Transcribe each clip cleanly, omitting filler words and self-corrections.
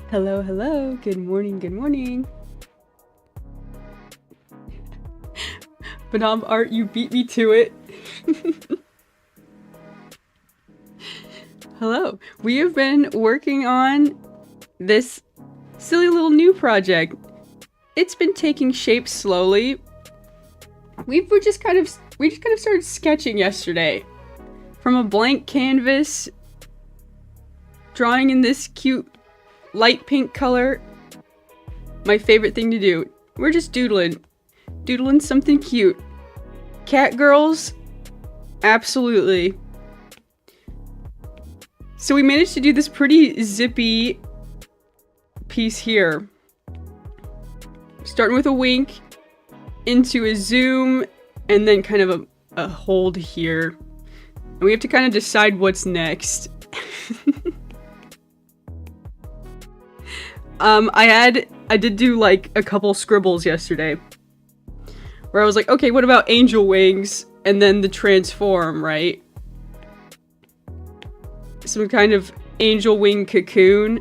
Hello, hello. Good morning, good morning. Banam Art, you beat me to it. Hello. We have been working on this silly little new project. It's been taking shape slowly. We just kind of started sketching yesterday. From a blank canvas, drawing in this cute light pink color. My favorite thing to do. We're just doodling something cute. Cat girls? Absolutely. So we managed to do this pretty zippy piece here. Starting with a wink, into a zoom, and then kind of a hold here. And we have to kind of decide what's next. I did do like a couple scribbles yesterday. Where I was like, okay, what about angel wings? And then the transform, right? Some kind of angel wing cocoon.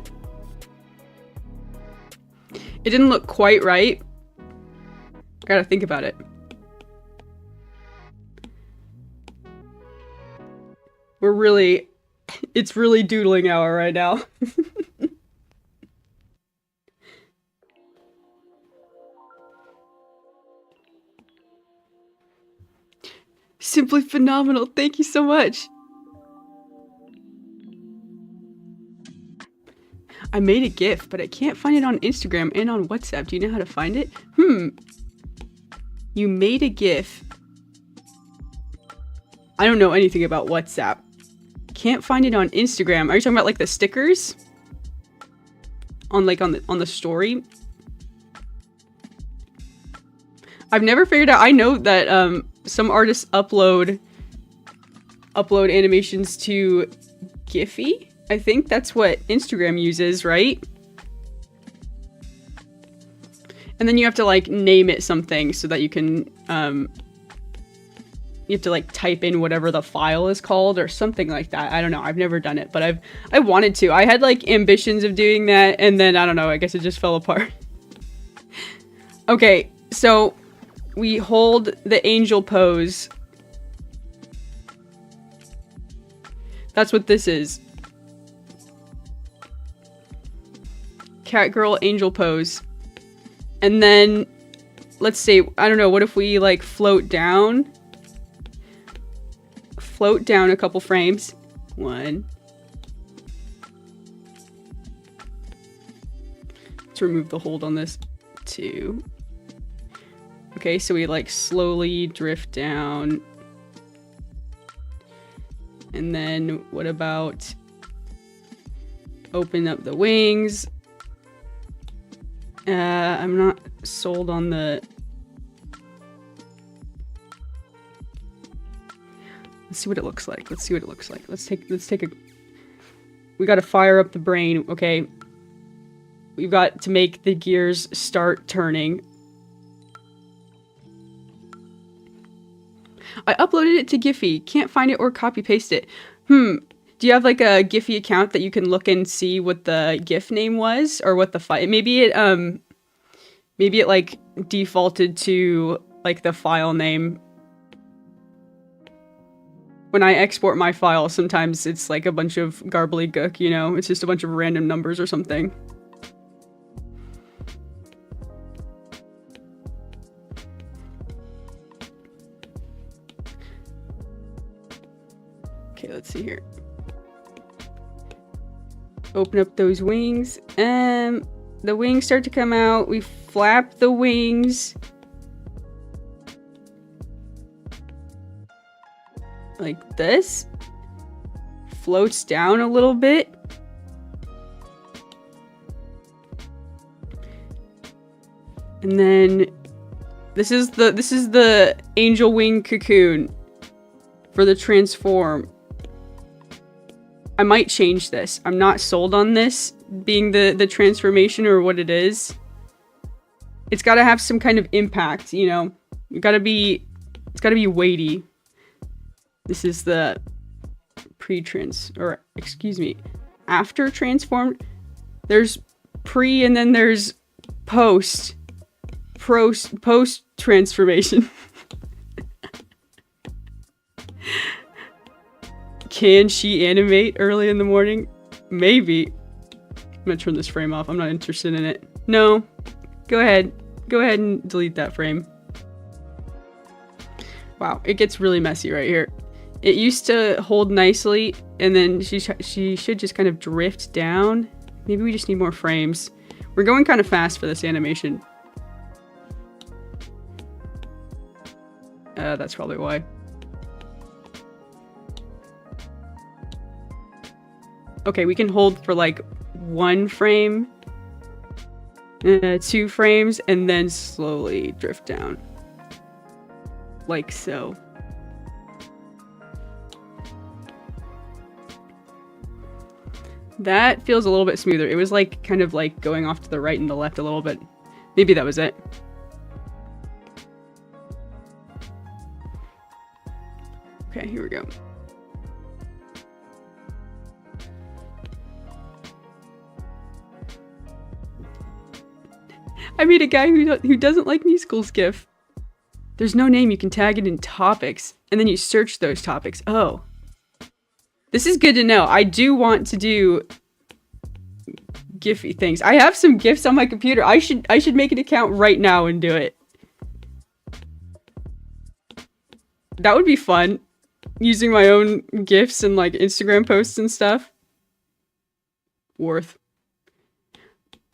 It didn't look quite right. I gotta think about it. It's really doodling hour right now. Simply phenomenal. Thank you so much. I made a GIF, but I can't find it on Instagram and on WhatsApp. Do you know how to find it? You made a GIF. I don't know anything about WhatsApp. Can't find it on Instagram. Are you talking about like the stickers? On the story? I've never figured out. I know that some artists upload animations to Giphy. I think that's what Instagram uses, right? And then you have to like name it something so that you can you have to like type in whatever the file is called or something like that. I don't know. I've never done it, but I wanted to. I had like ambitions of doing that, and then I don't know, I guess it just fell apart. Okay, so we hold the angel pose. That's what this is. Cat girl angel pose. And then, let's say, I don't know, what if we like float down? Float down a couple frames. 1. Let's remove the hold on this. 2. Okay, so we like slowly drift down. And then what about open up the wings? I'm not sold on the... Let's see what it looks like. Let's see what it looks like. Let's take a... We gotta fire up the brain, okay? We've got to make the gears start turning. I uploaded it to Giphy. Can't find it or copy paste it. Do you have like a Giphy account that you can look and see what the GIF name was? Or what the file... Maybe it like defaulted to like the file name. When I export my file, sometimes it's like a bunch of garbly-gook, you know? It's just a bunch of random numbers or something. Okay, let's see here. Open up those wings. The wings start to come out. We flap the wings. Like this. Floats down a little bit. And then this is the angel wing cocoon for the transform. I might change this. I'm not sold on this being the transformation or what it is. It's got to have some kind of impact, you know. It's got to be weighty. This is the after transformed. There's pre and then there's post transformation. Can she animate early in the morning? Maybe. I'm gonna turn this frame off. I'm not interested in it. No. Go ahead. Go ahead and delete that frame. Wow, it gets really messy right here. It used to hold nicely, and then she should just kind of drift down. Maybe we just need more frames. We're going kind of fast for this animation. That's probably why. Okay, we can hold for like 1 frame, 2 frames, and then slowly drift down. Like so. That feels a little bit smoother. It was like kind of like going off to the right and the left a little bit. Maybe that was it. Okay, here we go. I made a guy who doesn't like musicals GIF. There's no name, you can tag it in topics, and then you search those topics. Oh. This is good to know. I do want to do Giphy things. I have some GIFs on my computer. I should make an account right now and do it. That would be fun. Using my own GIFs and like Instagram posts and stuff. Worth.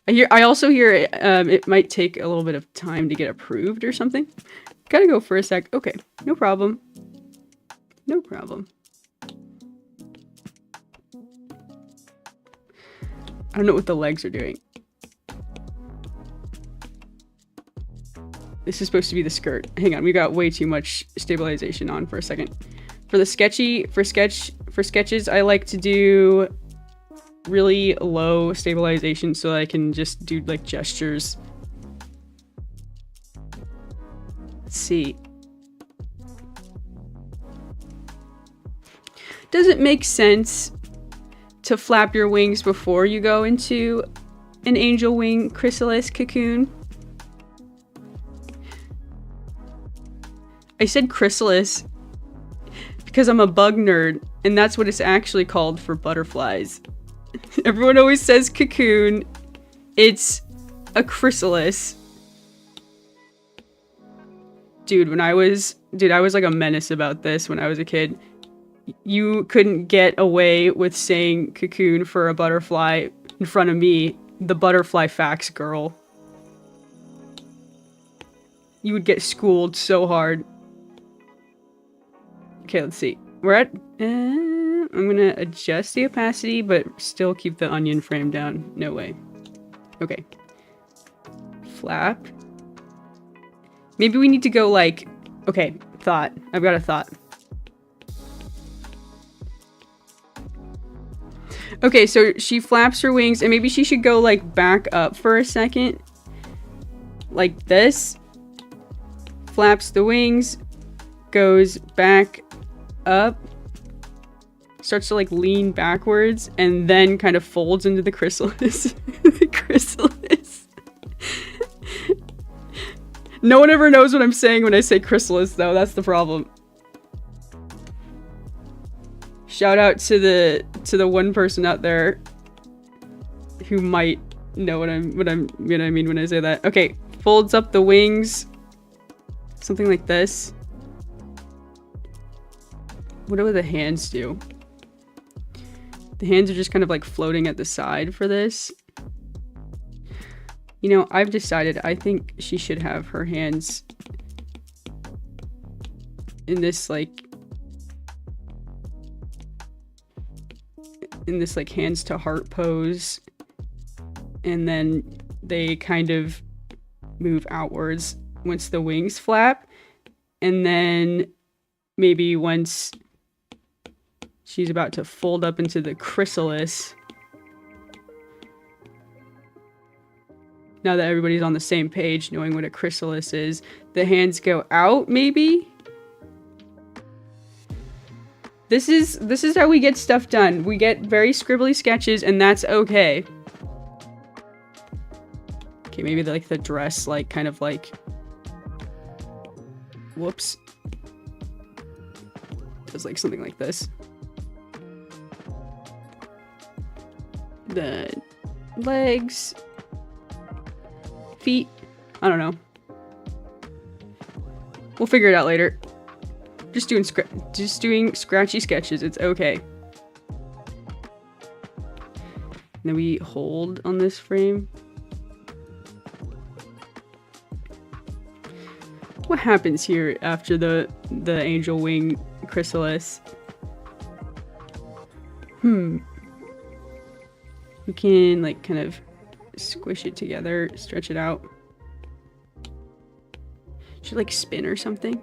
I also hear it might take a little bit of time to get approved or something. Gotta go for a sec. Okay, no problem. No problem. I don't know what the legs are doing. This is supposed to be the skirt. Hang on, we got way too much stabilization on for a second. For the sketches, I like to do really low stabilization so I can just do like gestures. Let's see. Does it make sense to flap your wings before you go into an angel wing chrysalis cocoon? I said chrysalis because I'm a bug nerd, and that's what it's actually called for butterflies. Everyone always says cocoon. It's a chrysalis. Dude, I was like a menace about this when I was a kid. You couldn't get away with saying cocoon for a butterfly in front of me, the butterfly facts girl. You would get schooled so hard. Okay, let's see. We're at... I'm gonna adjust the opacity, but still keep the onion frame down. No way. Okay. Flap. Maybe we need to go like... Okay, thought. I've got a thought. Okay, so she flaps her wings, and maybe she should go like back up for a second. Like this. Flaps the wings. Goes back up. Starts to like lean backwards, and then kind of folds into the chrysalis. The chrysalis. No one ever knows what I'm saying when I say chrysalis, though. That's the problem. Shout out to the one person out there who might know what I mean when I say that. Okay, folds up the wings. Something like this. What do the hands do? The hands are just kind of like floating at the side for this. You know, I've decided I think she should have her hands in this like hands to heart pose, and then they kind of move outwards once the wings flap, and then maybe once she's about to fold up into the chrysalis, now that everybody's on the same page knowing what a chrysalis is, the hands go out maybe. This is how we get stuff done. We get very scribbly sketches, and that's okay. Okay, maybe like the dress, like kind of like, whoops. It's like something like this. The legs, feet, I don't know. We'll figure it out later. Just doing scratchy sketches. It's okay. And then we hold on this frame. What happens here after the angel wing chrysalis? We can like kind of squish it together, stretch it out. Should like spin or something.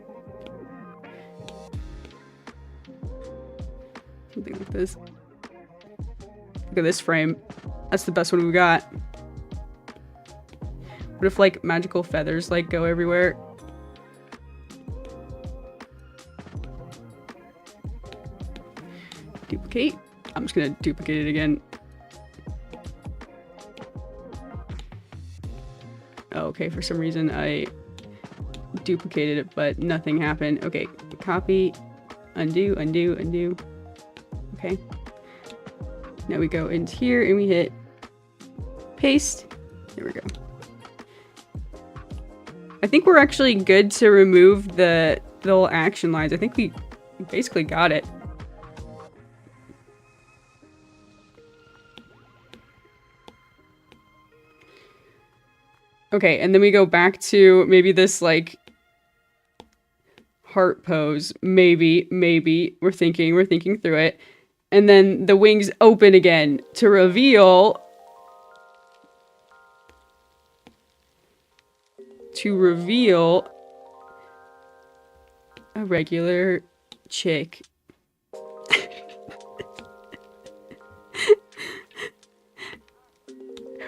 Something like this. Look at this frame. That's the best one we got. What if like magical feathers like go everywhere? Duplicate. I'm just gonna duplicate it again. Oh, okay, for some reason I duplicated it, but nothing happened. Okay, copy, undo, undo, undo. Okay. Now we go into here and we hit paste. There we go. I think we're actually good to remove the little action lines. I think we basically got it. Okay, and then we go back to maybe this like heart pose. Maybe. We're thinking through it. And then the wings open again to reveal a regular chick.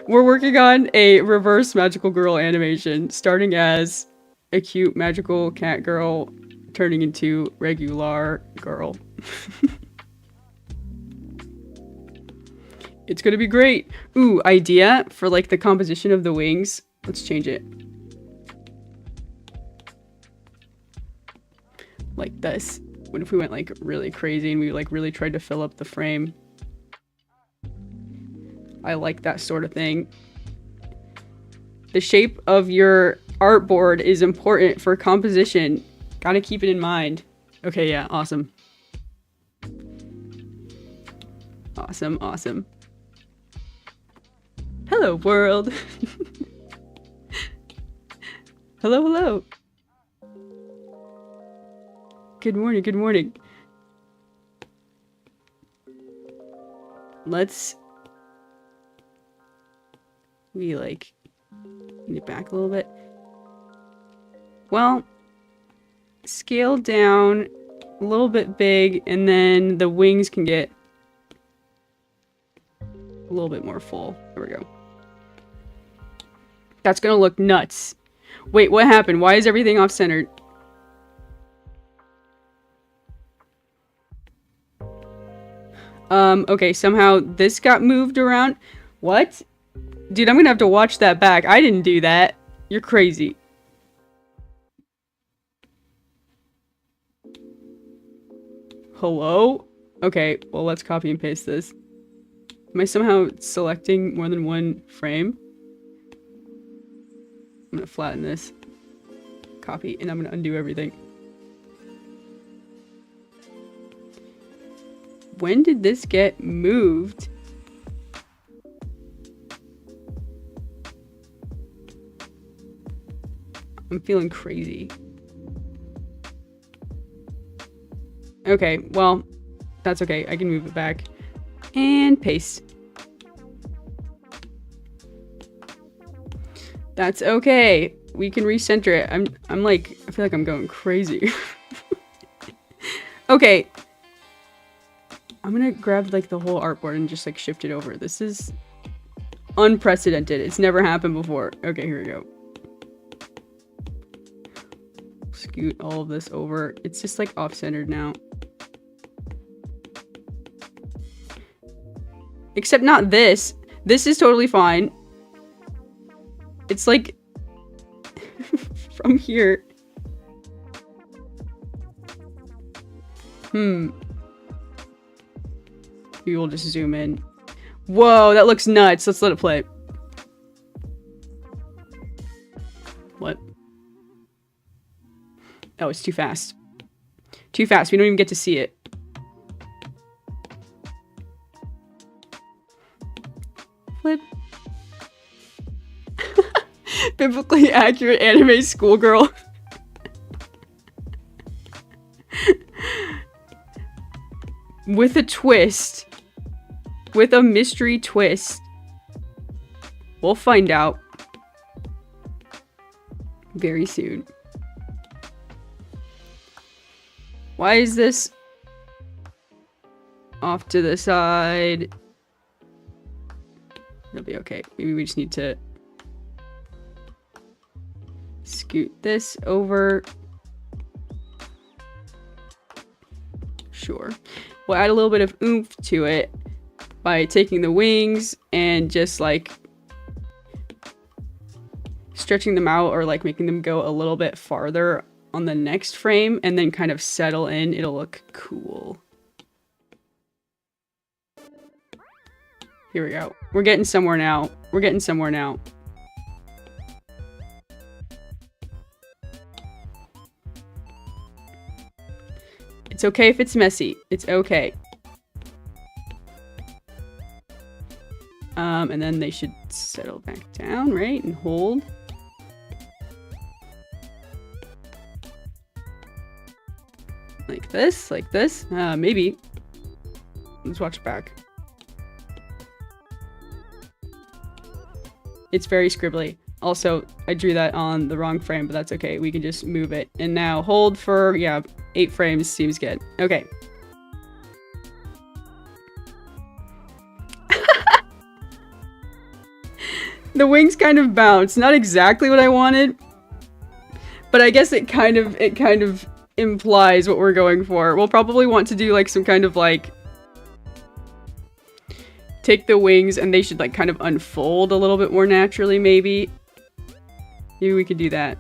We're working on a reverse magical girl animation, starting as a cute magical cat girl, turning into regular girl. It's gonna be great. Ooh, idea for like the composition of the wings. Let's change it. Like this. What if we went like really crazy and we like really tried to fill up the frame? I like that sort of thing. The shape of your artboard is important for composition. Gotta keep it in mind. Okay, yeah, awesome. Awesome, awesome. Hello, world. Hello, hello. Good morning, good morning. Let's... we like... need it back a little bit. Well, scale down a little bit big, and then the wings can get a little bit more full. There we go. That's gonna look nuts. Wait, what happened? Why is everything off-centered? Okay, somehow this got moved around. What? Dude, I'm gonna have to watch that back. I didn't do that. You're crazy. Hello? Okay, well, let's copy and paste this. Am I somehow selecting more than one frame? I'm gonna flatten this. Copy, and I'm gonna undo everything. When did this get moved? I'm feeling crazy. Okay, well, that's okay. I can move it back. And paste. That's okay. We can recenter it. I'm like, I feel like I'm going crazy. Okay. I'm gonna grab like the whole artboard and just like shift it over. This is unprecedented. It's never happened before. Okay, here we go. Scoot all of this over. It's just like off-centered now. Except not this. This is totally fine. It's like from here. Maybe we'll just zoom in. Whoa, that looks nuts. Let's let it play. What? Oh, it's too fast. Too fast. We don't even get to see it. Flip. Biblically accurate anime schoolgirl. With a twist. With a mystery twist. We'll find out. Very soon. Why is this off to the side? It'll be okay. Maybe we just need to scoot this over. Sure. We'll add a little bit of oomph to it by taking the wings and just like stretching them out or like making them go a little bit farther on the next frame and then kind of settle in. It'll look cool. Here we go. We're getting somewhere now. We're getting somewhere now. It's okay if it's messy. It's okay. And then they should settle back down, right? And hold. Like this, like this. Maybe. Let's watch back. It's very scribbly. Also, I drew that on the wrong frame, but that's okay. We can just move it. And now hold for, yeah, 8 frames seems good. Okay. The wings kind of bounce. Not exactly what I wanted, but I guess it kind of implies what we're going for. We'll probably want to do like some kind of like take the wings and they should like kind of unfold a little bit more naturally, maybe. Maybe we could do that.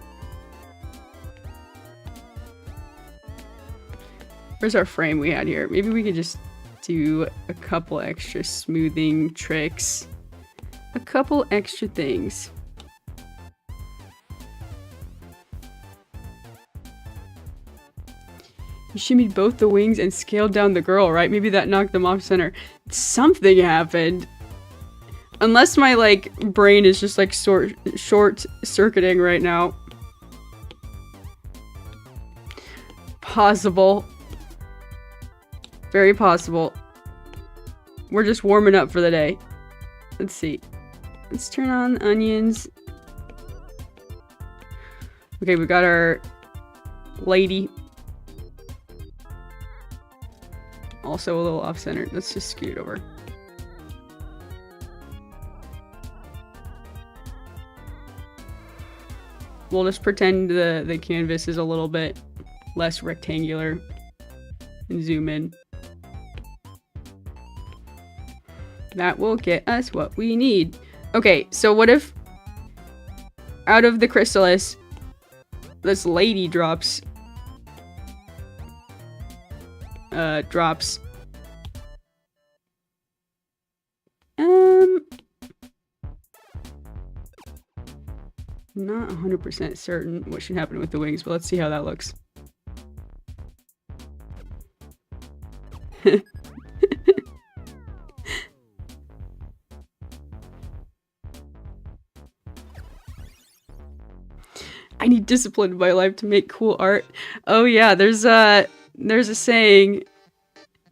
Where's our frame we had here? Maybe we could just do a couple extra smoothing tricks. A couple extra things. You shimmied both the wings and scaled down the girl, right? Maybe that knocked them off center. Something happened. Unless my, like, brain is just, like, short-circuiting right now. Possible. Very possible. We're just warming up for the day. Let's see. Let's turn on the onions. Okay, we got our lady. Also a little off-center. Let's just scoot it over. We'll just pretend the canvas is a little bit less rectangular and zoom in. That will get us what we need. Okay, so what if out of the chrysalis this lady drops not 100% certain what should happen with the wings, but let's see how that looks. I need discipline in my life to make cool art. Oh yeah, there's a saying.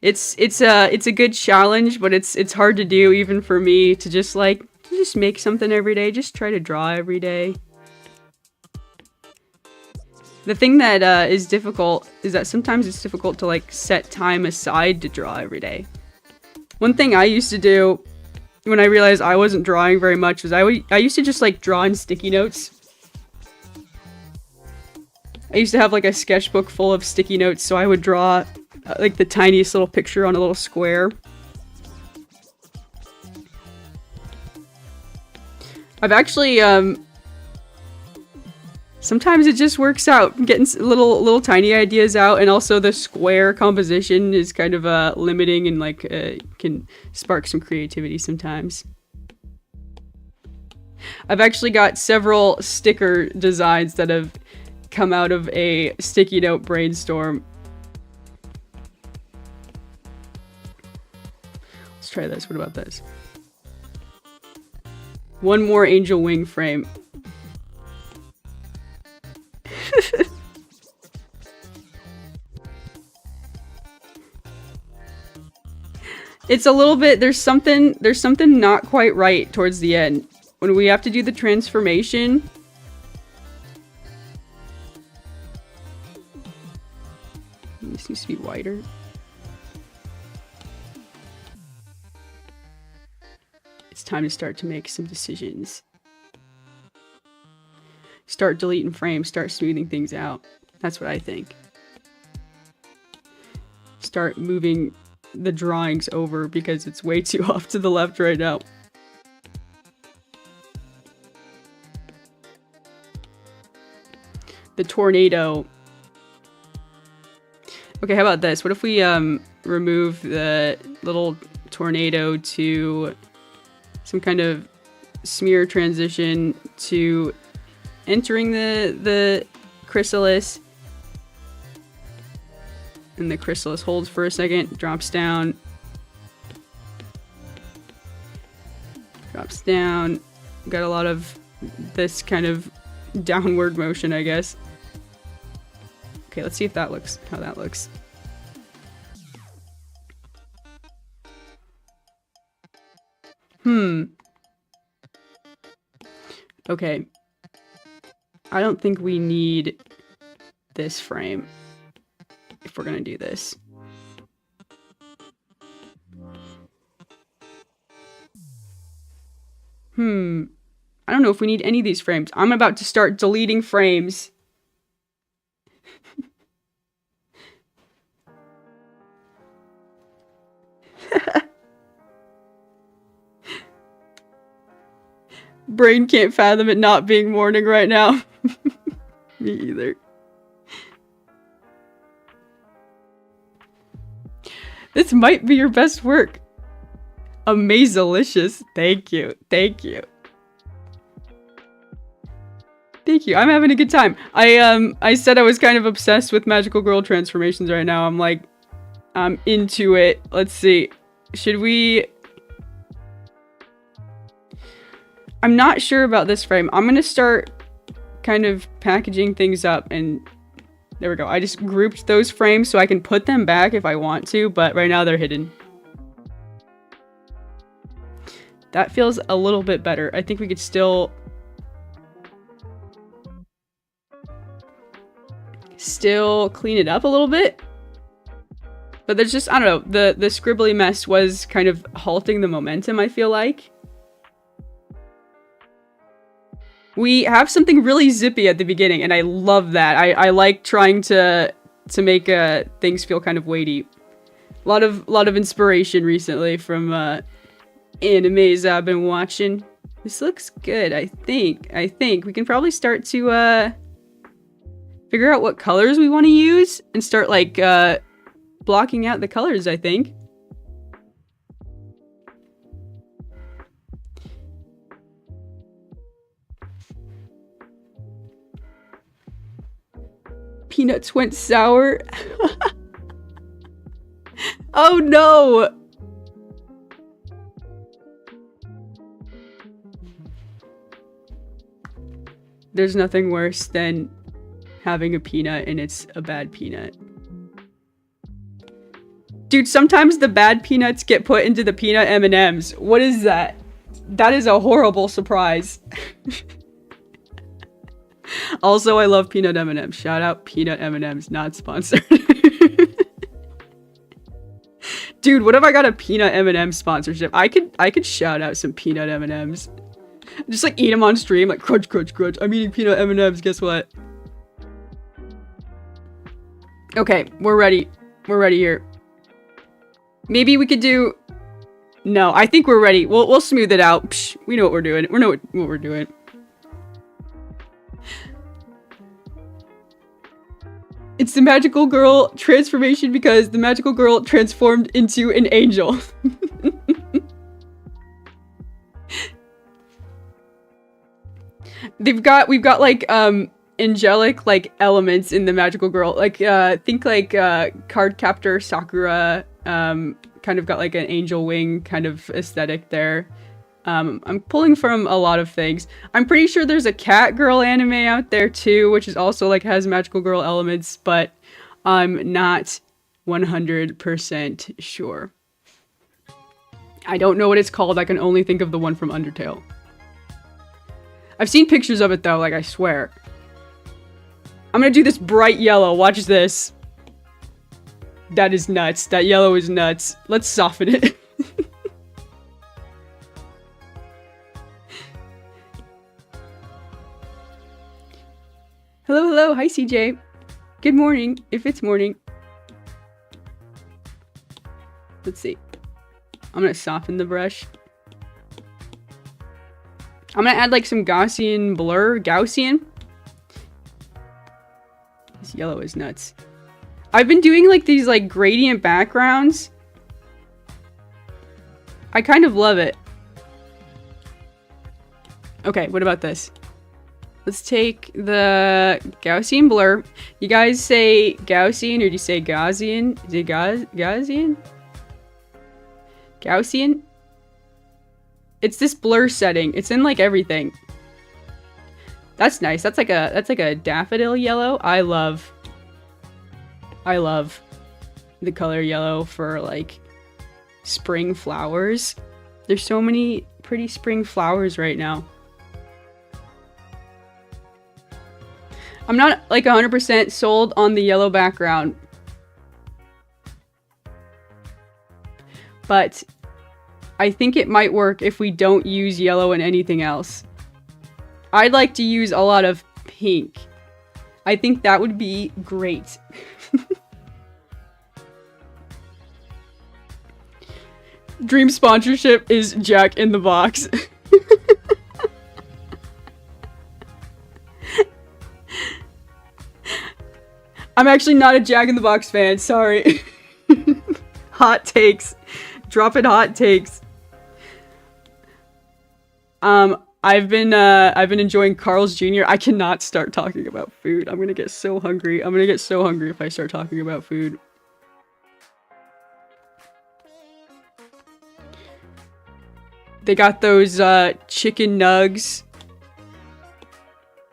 It's a good challenge, but it's hard to do even for me to just make something every day. Just try to draw every day. The thing that is difficult is that sometimes it's difficult to like set time aside to draw every day. One thing I used to do when I realized I wasn't drawing very much was I used to just like draw in sticky notes. I used to have like a sketchbook full of sticky notes, so I would draw like the tiniest little picture on a little square. I've actually Sometimes it just works out. Getting little tiny ideas out, and also the square composition is kind of limiting and like can spark some creativity sometimes. I've actually got several sticker designs that have come out of a sticky note brainstorm. Let's try this. What about this? One more angel wing frame. It's a little bit, there's something not quite right towards the end. When we have to do the transformation. This needs to be wider. It's time to start to make some decisions. Start deleting frames, start smoothing things out. That's what I think. Start moving the drawings over because it's way too off to the left right now. The tornado. Okay, how about this? What if we remove the little tornado to some kind of smear transition to entering the chrysalis, and the chrysalis holds for a second, drops down, got a lot of this kind of downward motion, I guess. Okay, let's see if that looks, how that looks. Okay. I don't think we need this frame if we're gonna do this. I don't know if we need any of these frames. I'm about to start deleting frames. Brain can't fathom it not being morning right now. Me either. This might be your best work. Amazalicious. Thank you. Thank you. Thank you. I'm having a good time. I said I was kind of obsessed with magical girl transformations right now. I'm like, I'm into it. Let's see. Should we... I'm not sure about this frame. I'm gonna start kind of packaging things up, and there we go. I just grouped those frames so I can put them back if I want to, but right now they're hidden. That feels a little bit better. I think we could still clean it up a little bit. But there's just, I don't know, the scribbly mess was kind of halting the momentum, I feel like. We have something really zippy at the beginning, and I love that. I like trying to make things feel kind of weighty. A lot of inspiration recently from animes I've been watching. This looks good, I think. We can probably start to figure out what colors we want to use and start like blocking out the colors, I think. Peanuts went sour. Oh no! There's nothing worse than having a peanut and it's a bad peanut. Dude, sometimes the bad peanuts get put into the peanut M&Ms. What is that? That is a horrible surprise. Also, I love peanut M&Ms. Shout out peanut M&Ms, not sponsored. Dude, what if I got a peanut M&M sponsorship? I could shout out some peanut M&Ms. Just like eat them on stream, like crunch, crunch, crunch. I'm eating peanut M&Ms. Guess what? Okay, we're ready. We're ready here. Maybe we could do. No, I think we're ready. We'll smooth it out. Psh, we know what we're doing. We know what we're doing. It's the magical girl transformation because the magical girl transformed into an angel. We've got like angelic like elements in the magical girl. Like think like card captor Sakura kind of got like an angel wing kind of aesthetic there. I'm pulling from a lot of things. I'm pretty sure there's a cat girl anime out there too, which is also like has magical girl elements, but I'm not 100% sure. I don't know what it's called. I can only think of the one from Undertale. I've seen pictures of it though, like I swear. I'm gonna do this bright yellow. Watch this. That is nuts. That yellow is nuts. Let's soften it. Hello, hello. Hi, CJ. Good morning, if it's morning. Let's see. I'm gonna soften the brush. I'm gonna add like some Gaussian blur. Gaussian? This yellow is nuts. I've been doing like these like gradient backgrounds. I kind of love it. Okay, what about this? Let's take the Gaussian blur. You guys say Gaussian or do you say Gaussian? Is it Gaussian? Gaussian? It's this blur setting. It's in like everything. That's nice. That's like a daffodil yellow. I love the color yellow for like spring flowers. There's so many pretty spring flowers right now. I'm not like 100% sold on the yellow background, but I think it might work if we don't use yellow in anything else. I'd like to use a lot of pink. I think that would be great. Dream sponsorship is Jack in the Box. I'm actually not a Jack in the Box fan, sorry. Hot takes. Dropping hot takes. I've been enjoying Carl's Jr. I cannot start talking about food. I'm gonna get so hungry. I'm gonna get so hungry if I start talking about food. They got those chicken nugs.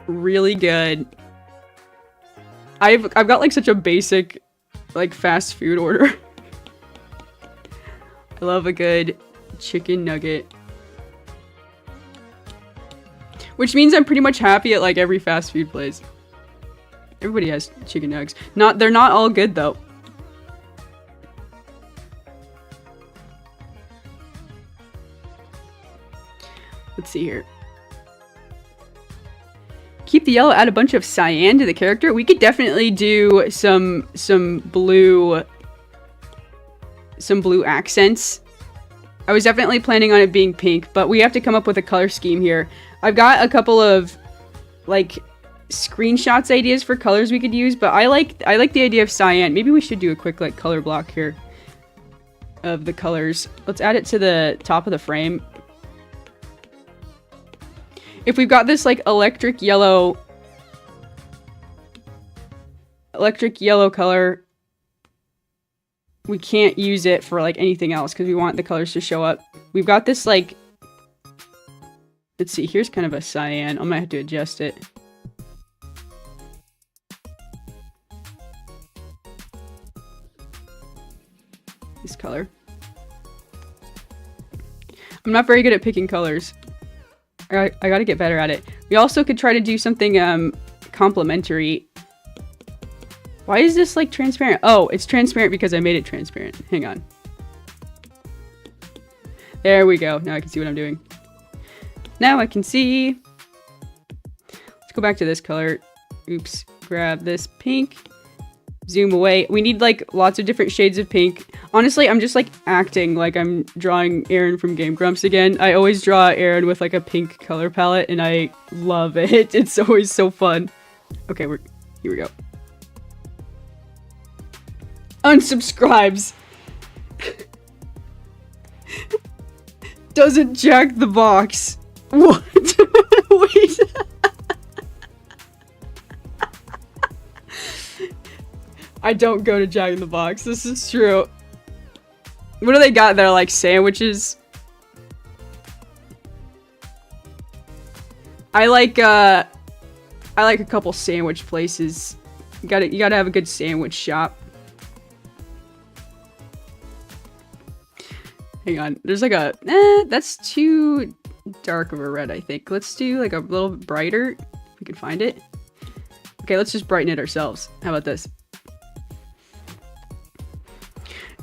Really good. I've got like such a basic like fast food order. I love a good chicken nugget. Which means I'm pretty much happy at like every fast food place. Everybody has chicken nugs. They're not all good though. Let's see here. Keep the yellow, add a bunch of cyan to the character. We could definitely do some blue accents. I was definitely planning on it being pink, but we have to come up with a color scheme here. I've got a couple of like screenshots ideas for colors we could use, but I like the idea of cyan. Maybe we should do a quick like color block here of the colors. Let's add it to the top of the frame. If we've got this like electric yellow color, we can't use it for like anything else because we want the colors to show up. We've got this like, let's see, here's kind of a cyan. I might have to adjust it. This color. I'm not very good at picking colors. I gotta get better at it. We also could try to do something complementary. Why is this like transparent? Oh, it's transparent because I made it transparent. Hang on. There we go. Now I can see what I'm doing. Now I can see. Let's go back to this color. Oops. Grab this pink. Zoom away. We need like lots of different shades of pink. Honestly, I'm just like acting like I'm drawing Aaron from Game Grumps again. I always draw Aaron with like a pink color palette and I love it. It's always so fun. Okay, here we go. Unsubscribes. Doesn't jack the box. What? Wait. I don't go to Jack in the Box. This is true. What do they got there? Like sandwiches? I like a couple sandwich places. You gotta have a good sandwich shop. Hang on. There's like a that's too dark of a red, I think. Let's do like a little bit brighter if we can find it. Okay, let's just brighten it ourselves. How about this?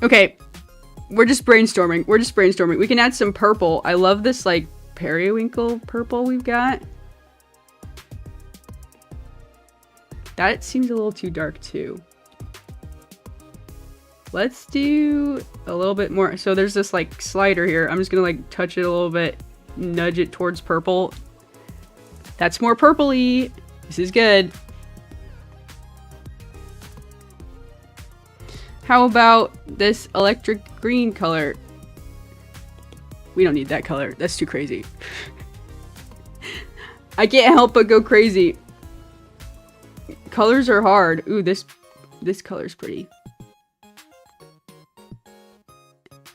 Okay, we're just brainstorming. We can add some purple. I love this like periwinkle purple we've got. That seems a little too dark too. Let's do a little bit more. So there's this like slider here. I'm just gonna like touch it a little bit, nudge it towards purple. That's more purpley. This is good. How about this electric green color? We don't need that color. That's too crazy. I can't help but go crazy. Colors are hard. Ooh, this color's pretty.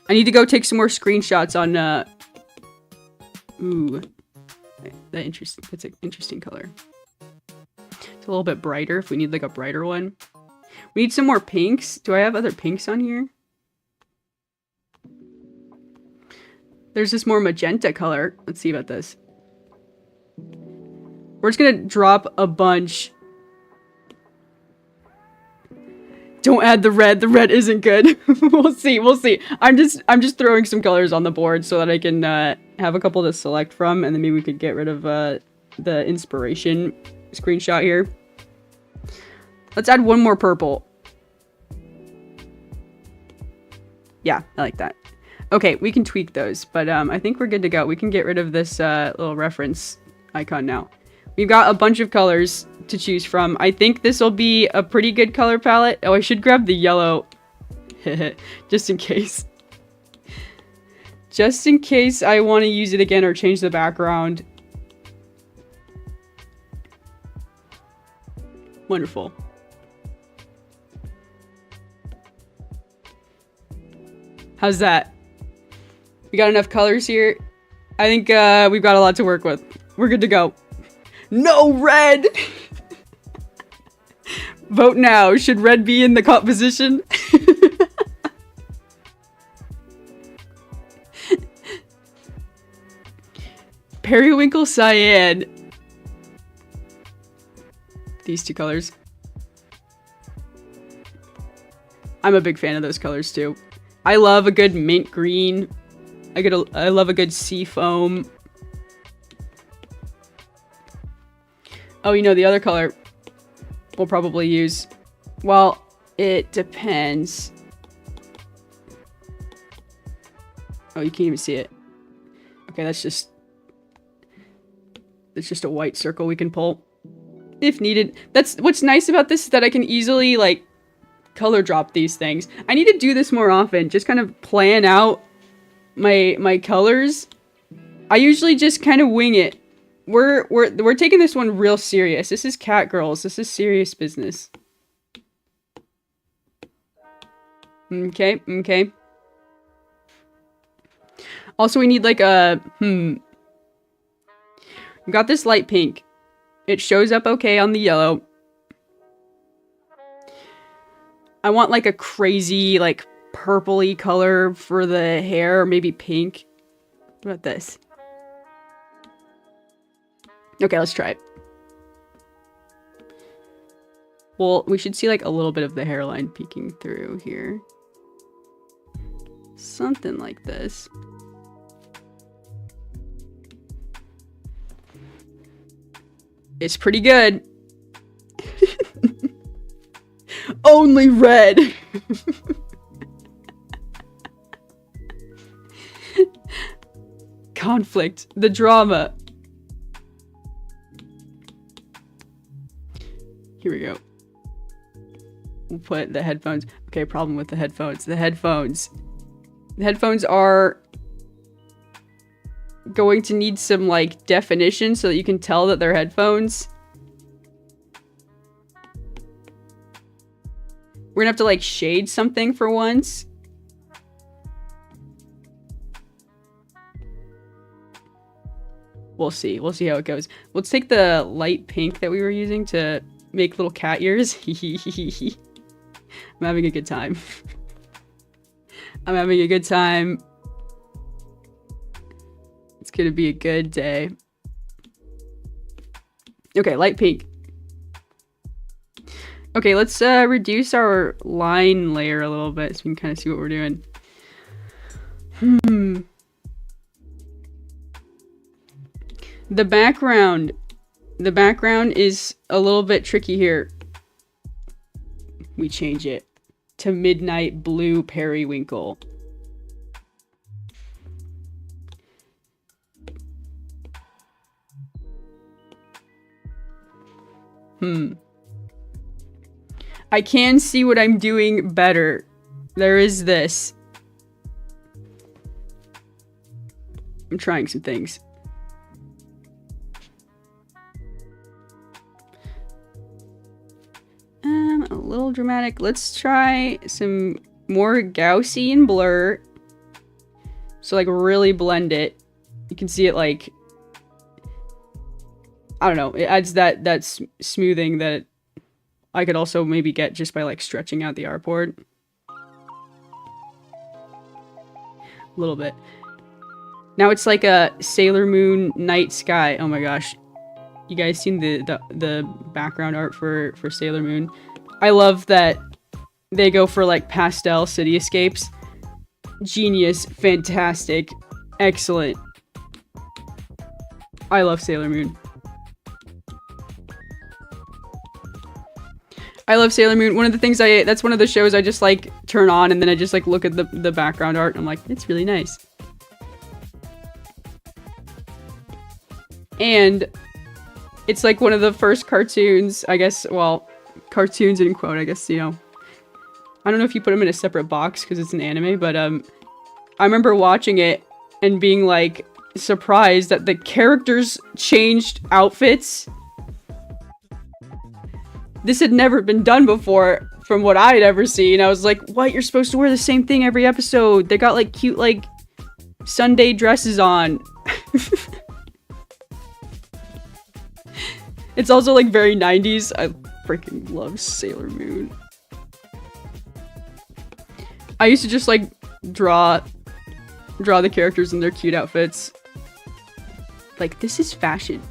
I need to go take some more screenshots on ooh. That's an interesting color. It's a little bit brighter if we need like a brighter one. We need some more pinks. Do I have other pinks on here? There's this more magenta color. Let's see about this. We're just gonna drop a bunch. Don't add the red. The red isn't good. We'll see. We'll see. I'm just throwing some colors on the board so that I can have a couple to select from, and then maybe we could get rid of the inspiration screenshot here. Let's add one more purple. Yeah, I like that. Okay, we can tweak those, but I think we're good to go. We can get rid of this little reference icon now. We've got a bunch of colors to choose from. I think this will be a pretty good color palette. Oh, I should grab the yellow. Just in case. Just in case I want to use it again or change the background. Wonderful. How's that? We got enough colors here? I think we've got a lot to work with. We're good to go. No red! Vote now. Should red be in the composition? Periwinkle cyan. These two colors. I'm a big fan of those colors too. I love a good mint green. I love a good sea foam. Oh, you know, the other color we'll probably use. Well, it depends. Oh, you can't even see it. Okay, that's just a white circle we can pull if needed. That's what's nice about this, is that I can easily like color drop these things. I need to do this more often. Just kind of plan out my colors. I usually just kind of wing it. We're taking this one real serious. This is Cat Girls. This is serious business. Okay, okay. Also, we need like a we got this light pink. It shows up okay on the yellow. I want like a crazy like purpley color for the hair, or maybe pink. What about this? Okay, let's try it. Well, we should see like a little bit of the hairline peeking through here. Something like this. It's pretty good. Only red. Conflict. The drama. Here we go. put the headphones. Okay, problem with the headphones. The headphones are going to need some like definition so that you can tell that they're headphones. We're gonna have to like shade something for once. We'll see how it goes. Let's take the light pink that we were using to make little cat ears. I'm having a good time. I'm having a good time. It's gonna be a good day. Okay, light pink. Okay, let's reduce our line layer a little bit so we can kind of see what we're doing. The background is a little bit tricky here. We change it to midnight blue periwinkle. I can see what I'm doing better. There is this. I'm trying some things. A little dramatic. Let's try some more Gaussian blur. So like really blend it. You can see it like, I don't know, it adds that smoothing that I could also maybe get just by like stretching out the artboard. A little bit. Now it's like a Sailor Moon night sky. Oh my gosh. You guys seen the background art for Sailor Moon? I love that they go for like pastel cityscapes. Genius, fantastic, excellent. I love Sailor Moon. I love Sailor Moon. One of the things that's one of the shows I just like turn on and then I just like look at the background art and I'm like, it's really nice. And it's like one of the first cartoons, I guess, well, cartoons in quote, I guess, you know. I don't know if you put them in a separate box because it's an anime, but I remember watching it and being like surprised that the characters changed outfits. This had never been done before from what I'd ever seen. I was like, what? You're supposed to wear the same thing every episode. They got like cute like Sunday dresses on. It's also like very 90s. I freaking love Sailor Moon. I used to just like draw the characters in their cute outfits. Like, this is fashion.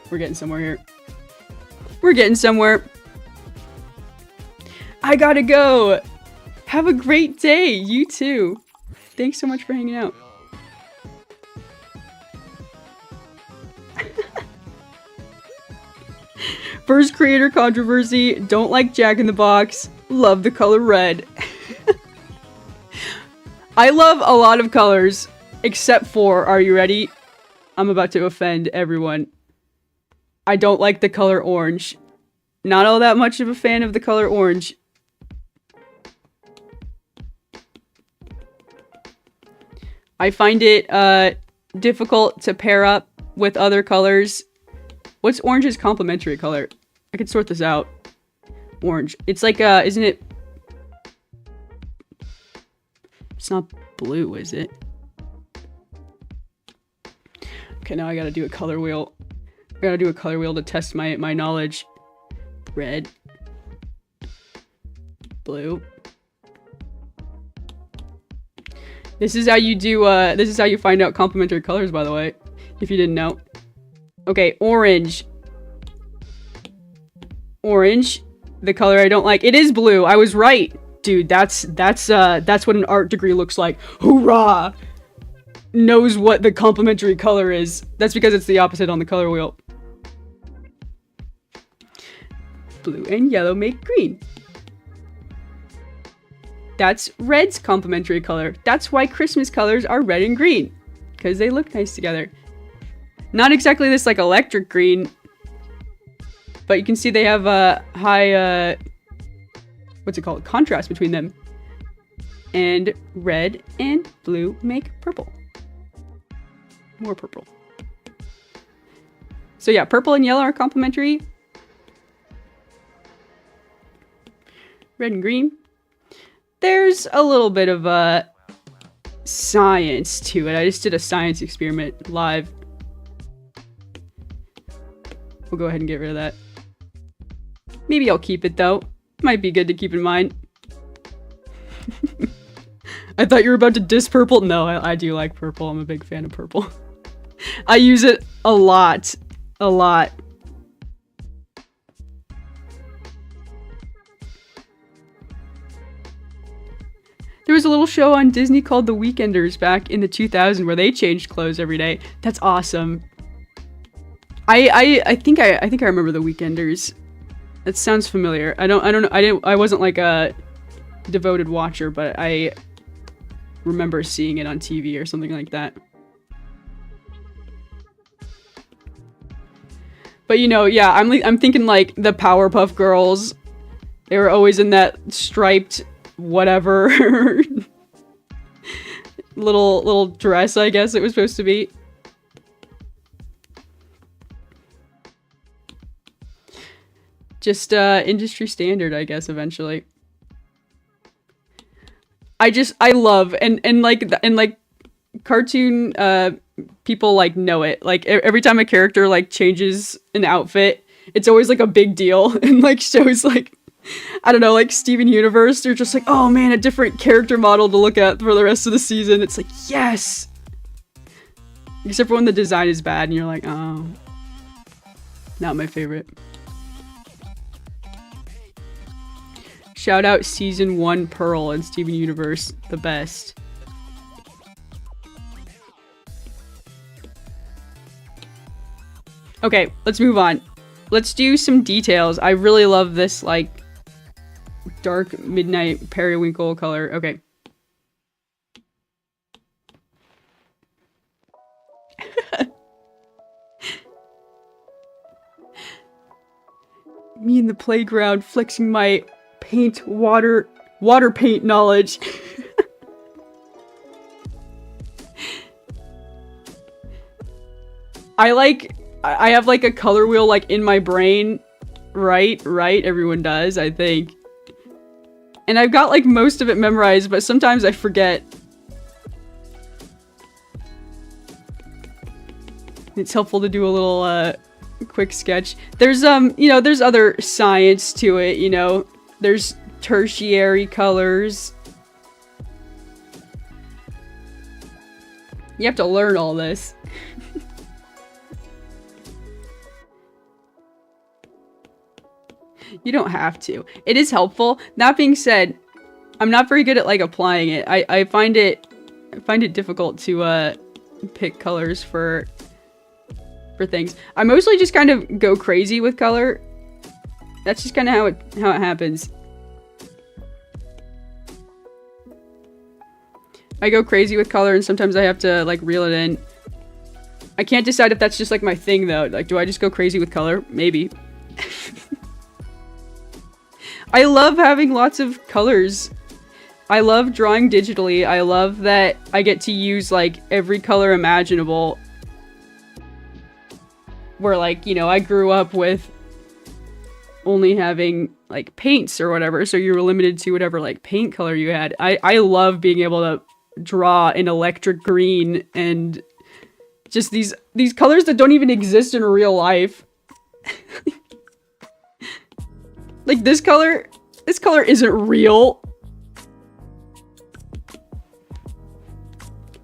We're getting somewhere here. We're getting somewhere. I gotta go. Have a great day. You too. Thanks so much for hanging out. First creator controversy. Don't like Jack in the Box. Love the color red. I love a lot of colors, except for, are you ready? I'm about to offend everyone. I don't like the color orange. Not all that much of a fan of the color orange. I find it difficult to pair up with other colors. What's orange's complementary color? I could sort this out. Orange. It's like, isn't it? It's not blue, is it? Okay, now I gotta do a color wheel. I gotta do a color wheel to test my knowledge. Red. Blue. This is how you do, this is how you find out complementary colors, by the way. If you didn't know. Okay, orange. Orange. The color I don't like. It is blue. I was right. Dude, that's what an art degree looks like. Hoorah! Knows what the complementary color is. That's because it's the opposite on the color wheel. Blue and yellow make green. That's red's complementary color. That's why Christmas colors are red and green. Because they look nice together. Not exactly this like electric green. But you can see they have a high, what's it called? Contrast between them. And red and blue make purple. More purple. So yeah, purple and yellow are complementary. Red and green. There's a little bit of science to it. I just did a science experiment live. We'll go ahead and get rid of that. Maybe I'll keep it though. Might be good to keep in mind. I thought you were about to diss purple. No, I do like purple. I'm a big fan of purple. I use it a lot. A lot. There was a little show on Disney called The Weekenders back in the 2000s where they changed clothes every day. That's awesome. I think I remember The Weekenders. That sounds familiar. I wasn't like a devoted watcher, but I remember seeing it on TV or something like that. But you know, yeah, I'm thinking like the Powerpuff Girls. They were always in that striped whatever little dress, I guess it was supposed to be. Just industry standard, I guess, eventually. I love and like cartoon people like know it. Like every time a character like changes an outfit, it's always like a big deal. And like shows like, I don't know, like Steven Universe, they're just like, oh man, a different character model to look at for the rest of the season. It's like, yes! Except for when the design is bad and you're like, oh, not my favorite. Shout out season 1 Pearl and Steven Universe, the best. Okay, let's move on. Let's do some details. I really love this, like, dark midnight periwinkle color. Okay. Me in the playground flexing my paint water paint knowledge. I have like a color wheel like in my brain. Right, everyone does, I think. And I've got like most of it memorized, but sometimes I forget. It's helpful to do a little quick sketch. There's you know, there's other science to it, you know. There's tertiary colors. You have to learn all this. You don't have to. It is helpful. That being said, I'm not very good at like applying it. I find it difficult to pick colors for things. I mostly just kind of go crazy with color. That's just kind of how it happens. I go crazy with color and sometimes I have to like reel it in. I can't decide if that's just like my thing though. Like, do I just go crazy with color? Maybe. I love having lots of colors. I love drawing digitally. I love that I get to use like every color imaginable. Where like, you know, I grew up with only having like paints or whatever, so you were limited to whatever like paint color you had. I love being able to draw an electric green and just these colors that don't even exist in real life. Like this color isn't real.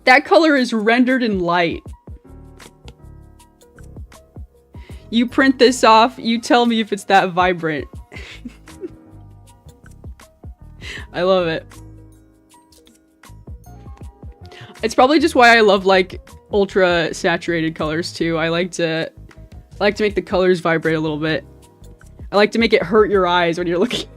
That color is rendered in light. You print this off, you tell me if it's that vibrant. I love it. It's probably just why I love like ultra saturated colors too. I like to make the colors vibrate a little bit. I like to make it hurt your eyes when you're looking.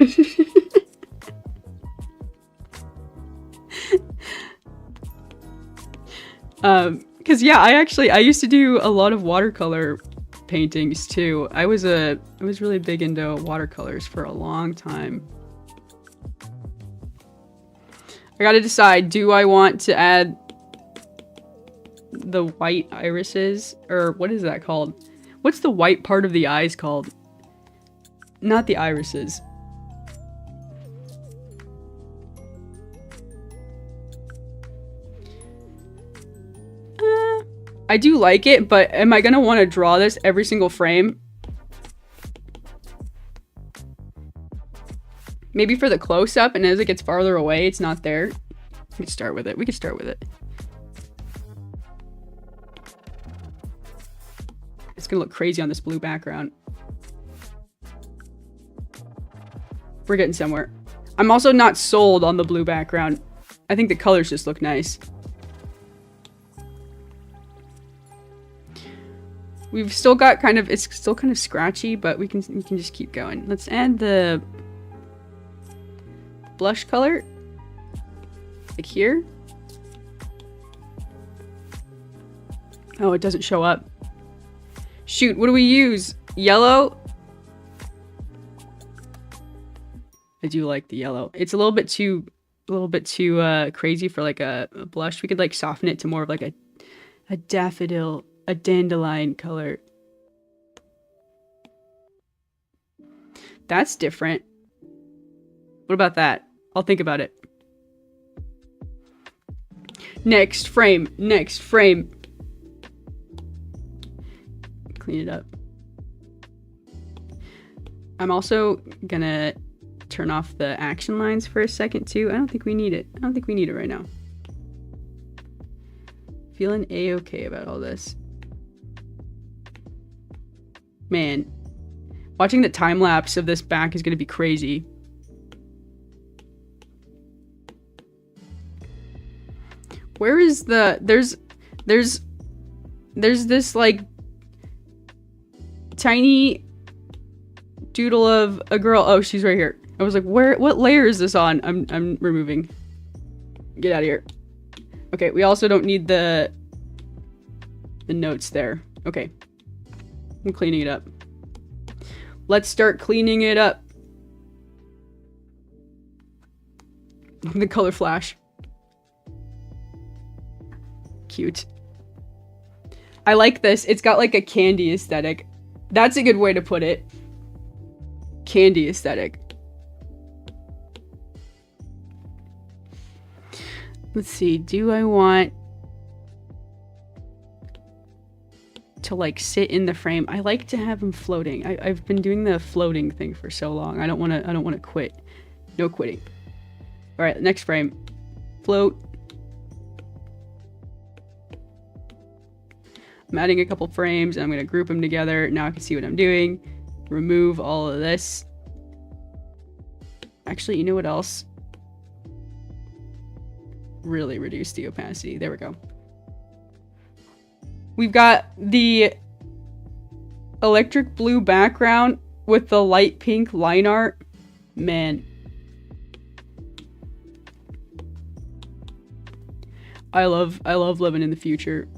Cause yeah, I used to do a lot of watercolor paintings too. I was really big into watercolors for a long time. I gotta decide, do I want to add the white irises? Or what is that called? What's the white part of the eyes called? Not the irises. I do like it, but am I gonna want to draw this every single frame? Maybe for the close-up, and as it gets farther away, it's not there. We could start with it. We could start with it. It's gonna look crazy on this blue background. We're getting somewhere. I'm also not sold on the blue background. I think the colors just look nice. We've still got kind of, it's still kind of scratchy, but we can just keep going. Let's add the blush color, like here. Oh, it doesn't show up. Shoot, what do we use? Yellow? I do like the yellow. It's a little bit too crazy for like a blush. We could like soften it to more of like a daffodil, a dandelion color. That's different. What about that? I'll think about it. Next frame. Next frame. Clean it up. I'm also gonna turn off the action lines for a second too. I don't think we need it. I don't think we need it right now. Feeling a-okay about all this. Man, watching the time lapse of this back is gonna be crazy. Where is the, there's this like tiny doodle of a girl. Oh, she's right here. I was like, what layer is this on? I'm removing. Get out of here. Okay, we also don't need the notes there. Okay. I'm cleaning it up. Let's start cleaning it up. The color flash. Cute. I like this. It's got like a candy aesthetic. That's a good way to put it. Candy aesthetic. Let's see. Do I want to like sit in the frame? I like to have them floating. I've been doing the floating thing for so long. I don't want to quit. No quitting. All right, next frame. Float. I'm adding a couple frames and I'm going to group them together. Now I can see what I'm doing. Remove all of this. Actually, you know what else? Really reduce the opacity. There we go. We've got the electric blue background with the light pink line art. Man. I love living in the future.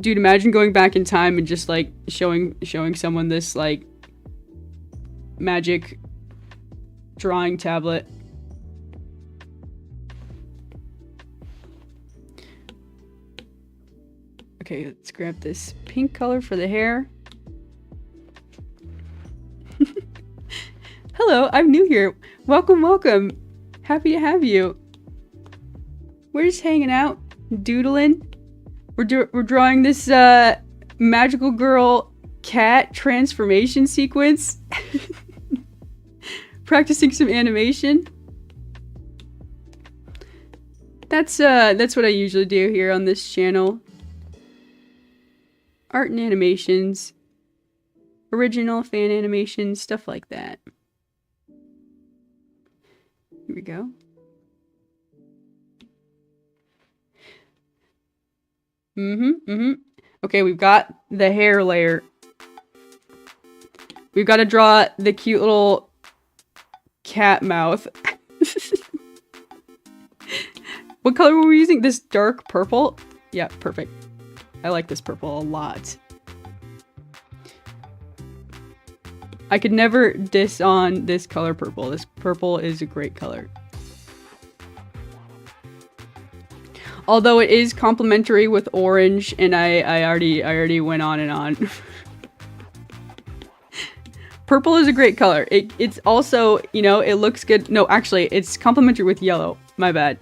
Dude, imagine going back in time and just like showing someone this like magic drawing tablet. Okay, let's grab this pink color for the hair. Hello, I'm new here. Welcome, welcome. Happy to have you. We're just hanging out, doodling. We're drawing this magical girl cat transformation sequence. Practicing some animation. That's what I usually do here on this channel. Art and animations. Original fan animations, stuff like that. Here we go. Okay, we've got the hair layer. We've got to draw the cute little cat mouth. What color were we using? This dark purple? Yeah, perfect. I like this purple a lot. I could never diss on this color purple. This purple is a great color. Although it is complementary with orange, and I already went on and on. Purple is a great color. It's also, you know, it looks good. No, actually, it's complementary with yellow. My bad.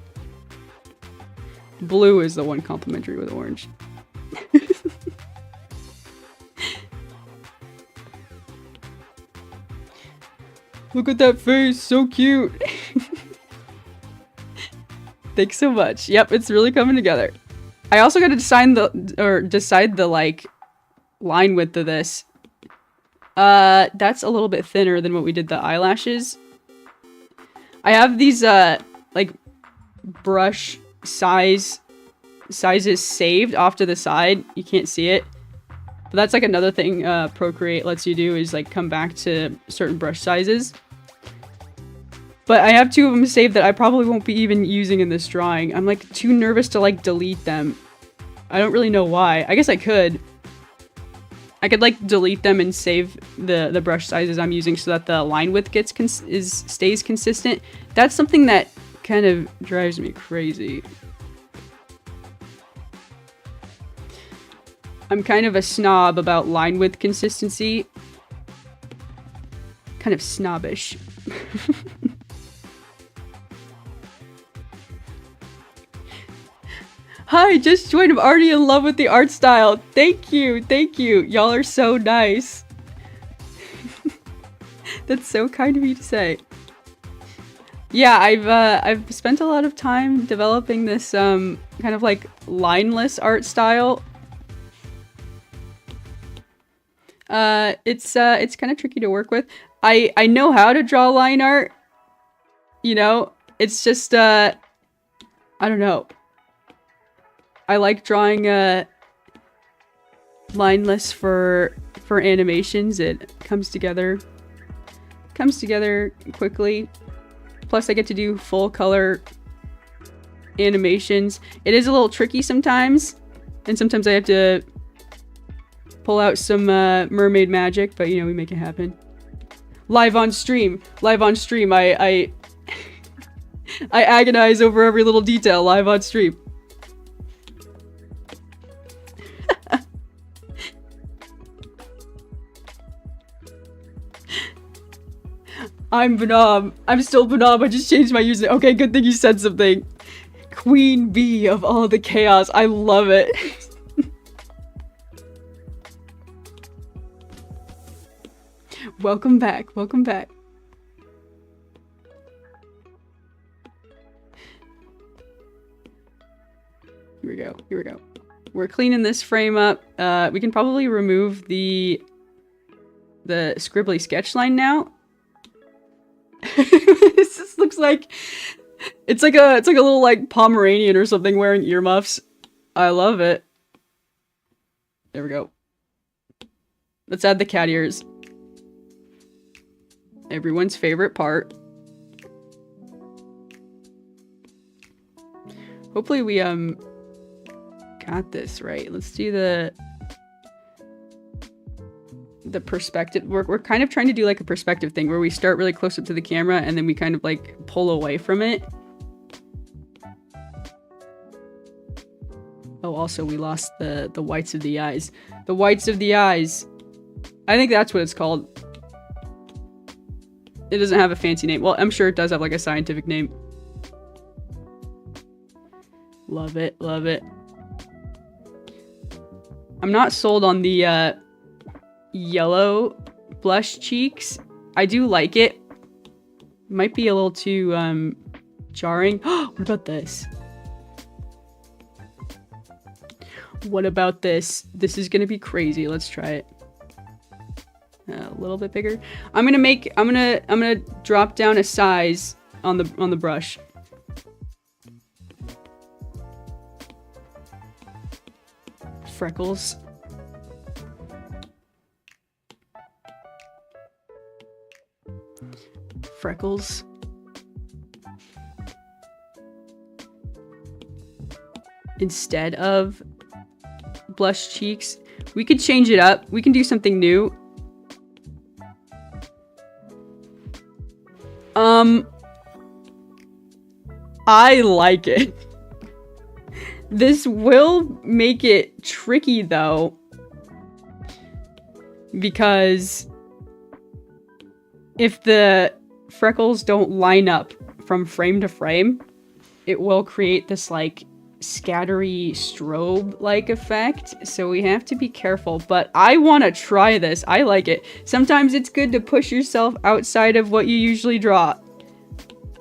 Blue is the one complementary with orange. Look at that face, so cute. Thanks so much. Yep, it's really coming together. I also got to decide the like line width of this. That's a little bit thinner than what we did the eyelashes. I have these like brush sizes saved off to the side. You can't see it. But that's like another thing Procreate lets you do, is like come back to certain brush sizes. But I have 2 of them saved that I probably won't be even using in this drawing. I'm like too nervous to like delete them. I don't really know why. I guess I could. I could like delete them and save the brush sizes I'm using so that the line width stays consistent. That's something that kind of drives me crazy. I'm kind of a snob about line width consistency. Kind of snobbish. Hi, just joined. I'm already in love with the art style. Thank you, thank you. Y'all are so nice. That's so kind of you to say. Yeah, I've spent a lot of time developing this kind of like lineless art style. It's kind of tricky to work with. I know how to draw line art. You know, it's just I don't know. I like drawing lineless for animations. It comes together quickly. Plus I get to do full color animations. It is a little tricky sometimes, and sometimes I have to pull out some mermaid magic, but you know, we make it happen. Live on stream. I I agonize over every little detail live on stream. I'm Banam. I'm still Banam. I just changed my username. Okay, good thing you said something. Queen bee of all the chaos. I love it. Welcome back. Welcome back. Here we go. Here we go. We're cleaning this frame up. We can probably remove the scribbly sketch line now. This just looks like it's like a little like Pomeranian or something wearing earmuffs. I love it. There we go. Let's add the cat ears. Everyone's favorite part. Hopefully we got this right. Let's do the perspective. We're kind of trying to do like a perspective thing where we start really close up to the camera and then we kind of like pull away from it. Oh, also we lost the whites of the eyes. The whites of the eyes. I think that's what it's called. It doesn't have a fancy name. Well, I'm sure it does have like a scientific name. Love it, love it. I'm not sold on the yellow blush cheeks. I do like it. Might be a little too jarring. What about this? What about this? This is gonna be crazy. Let's try it. A little bit bigger. I'm gonna drop down a size on the brush. Freckles. Freckles. instead of blush cheeks. We could change it up. We can do something new. I like it. This will make it tricky though, because if the freckles don't line up from frame to frame, it will create this like scattery strobe-like effect, so we have to be careful. But I want to try this. I like it. Sometimes it's good to push yourself outside of what you usually draw.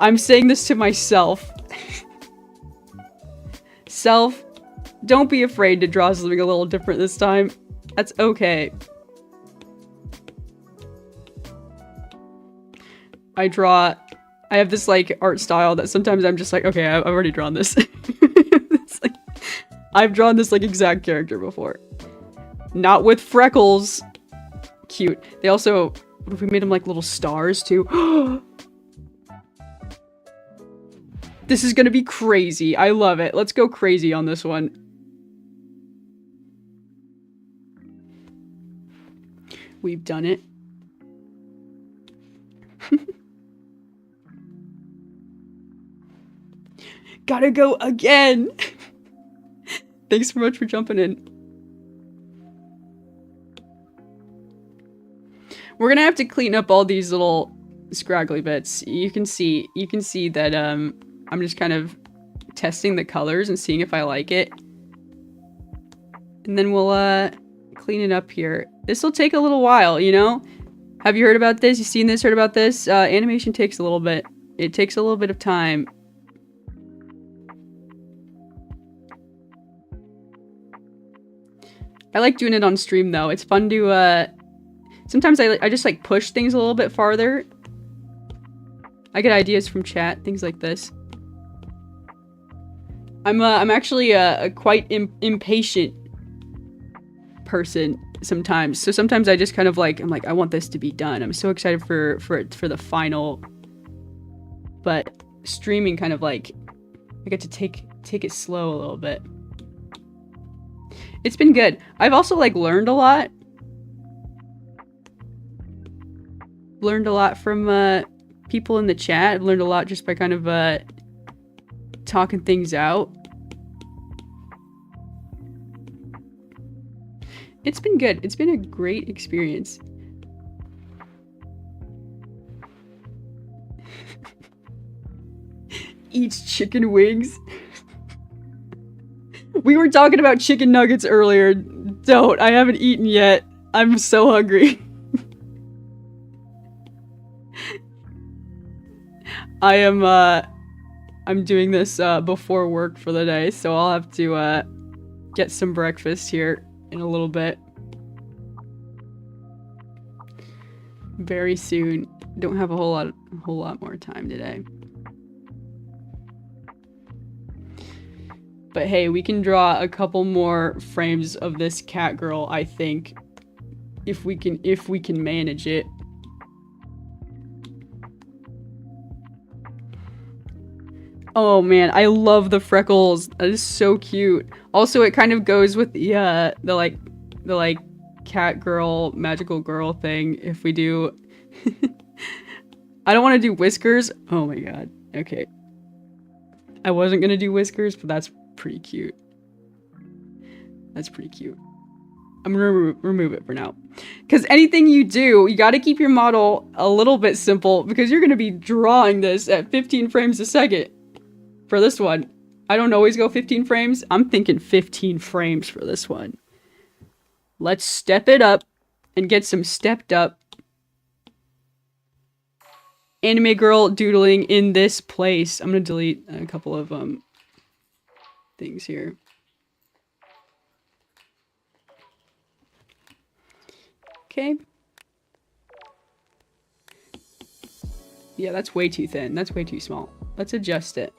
I'm saying this to myself. Self, don't be afraid to draw something a little different this time. That's okay. I have this like art style that sometimes I'm just like, okay, I've already drawn this. It's like, I've drawn this like exact character before. Not with freckles. Cute. They also, what if we made them like little stars too? This is gonna be crazy. I love it. Let's go crazy on this one. We've done it. Gotta go again! Thanks so much for jumping in. We're gonna have to clean up all these little scraggly bits. You can see that I'm just kind of testing the colors and seeing if I like it. And then we'll clean it up here. This will take a little while, you know? Have you heard about this? You seen this? Heard about this? Animation takes a little bit. It takes a little bit of time. I like doing it on stream though. It's fun to sometimes I just like push things a little bit farther. I get ideas from chat, things like this. I'm actually a quite impatient person sometimes. So sometimes I just kind of like, I'm like, I want this to be done. I'm so excited for the final. But streaming kind of like, I get to take it slow a little bit. It's been good. I've also like learned a lot. Learned a lot from people in the chat. I've learned a lot just by kind of talking things out. It's been good. It's been a great experience. Eats chicken wings. We were talking about chicken nuggets earlier. Don't. I haven't eaten yet. I'm so hungry. I'm doing this before work for the day, so I'll have to get some breakfast here in a little bit. Very soon. Don't have a whole lot more time today. But hey, we can draw a couple more frames of this cat girl, I think, if we can manage it. Oh man, I love the freckles. That is so cute. Also, it kind of goes with the like cat girl, magical girl thing. If we do, I don't want to do whiskers. Oh my god. Okay. I wasn't gonna do whiskers, but that's pretty cute. That's pretty cute. I'm gonna remove it for now. Because anything you do, you gotta keep your model a little bit simple, because you're gonna be drawing this at 15 frames a second. For this one. I don't always go 15 frames. I'm thinking 15 frames for this one. Let's step it up and get some stepped up anime girl doodling in this place. I'm gonna delete a couple of things here. Okay. Yeah, that's way too thin. That's way too small. Let's adjust it.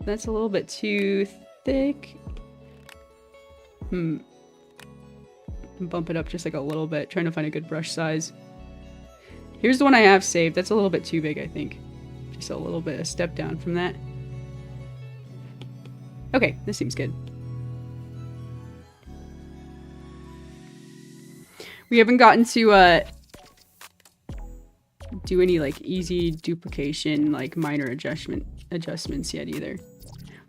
That's a little bit too thick. Bump it up just like a little bit, trying to find a good brush size. Here's the one I have saved. That's a little bit too big, I think. Just a little bit, a step down from that. Okay, this seems good. We haven't gotten to do any like easy duplication, like minor adjustments yet either.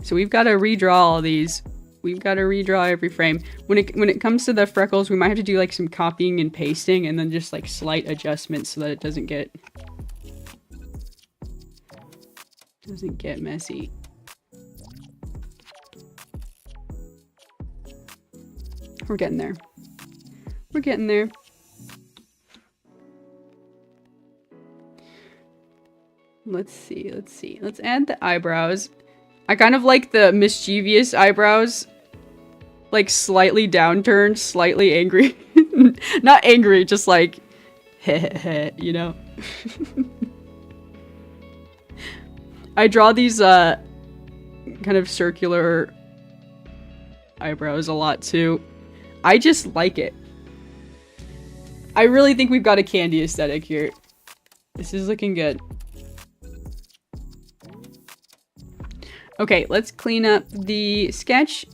So we've got to redraw all these. We've got to redraw every frame. When it comes to the freckles, we might have to do like some copying and pasting and then just like slight adjustments so that it doesn't get messy. We're getting there. We're getting there. Let's see. Let's add the eyebrows. I kind of like the mischievous eyebrows. Like slightly downturned, slightly angry. Not angry, just like heh, you know? I draw these kind of circular eyebrows a lot too. I just like it. I really think we've got a candy aesthetic here. This is looking good. Okay, let's clean up the sketch.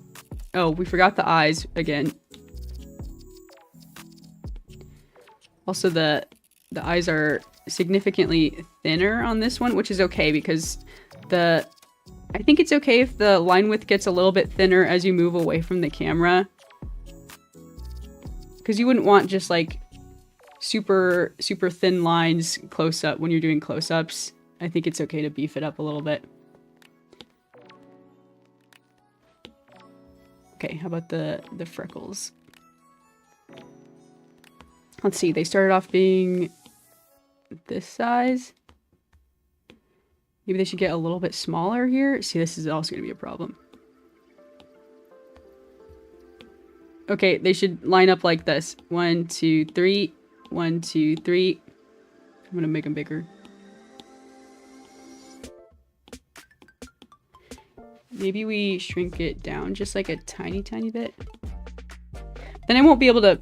Oh, we forgot the eyes again. Also, the eyes are significantly thinner on this one, which is okay because I think it's okay if the line width gets a little bit thinner as you move away from the camera. Because you wouldn't want just like super thin lines close up when you're doing close-ups. I think it's okay to beef it up a little bit. Okay, how about the freckles? Let's see, they started off being this size. Maybe they should get a little bit smaller here. See, this is also going to be a problem. Okay, they should line up like this. 1, 2, 3. 1, 2, 3. I'm going to make them bigger. Maybe we shrink it down just like a tiny bit. Then I won't be able to...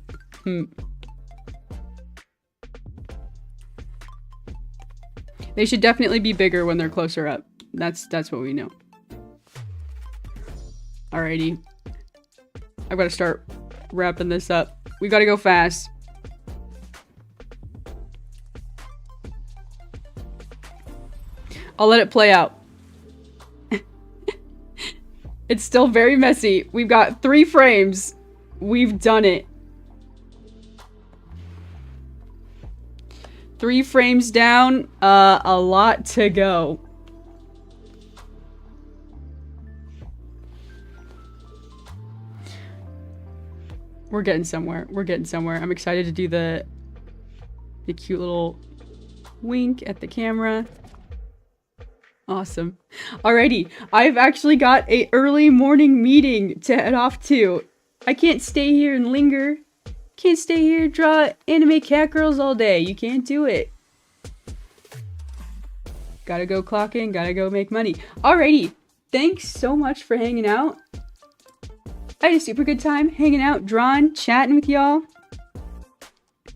They should definitely be bigger when they're closer up. That's what we know. Alrighty. I've got to start wrapping this up. We got to go fast. I'll let it play out. It's still very messy. We've got 3 frames. We've done it. 3 frames down. A lot to go. We're getting somewhere. We're getting somewhere. I'm excited to do the cute little wink at the camera. Awesome. Alrighty, I've actually got a early morning meeting to head off to. I can't stay here and linger. Can't stay here and draw anime cat girls all day. You can't do it. Gotta go clock in, gotta go make money. Alrighty, thanks so much for hanging out. I had a super good time hanging out, drawing, chatting with y'all.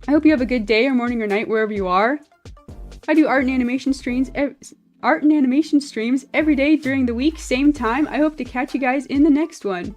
I hope you have a good day or morning or night wherever you are. I do art and animation streams every day during the week, same time. I hope to catch you guys in the next one.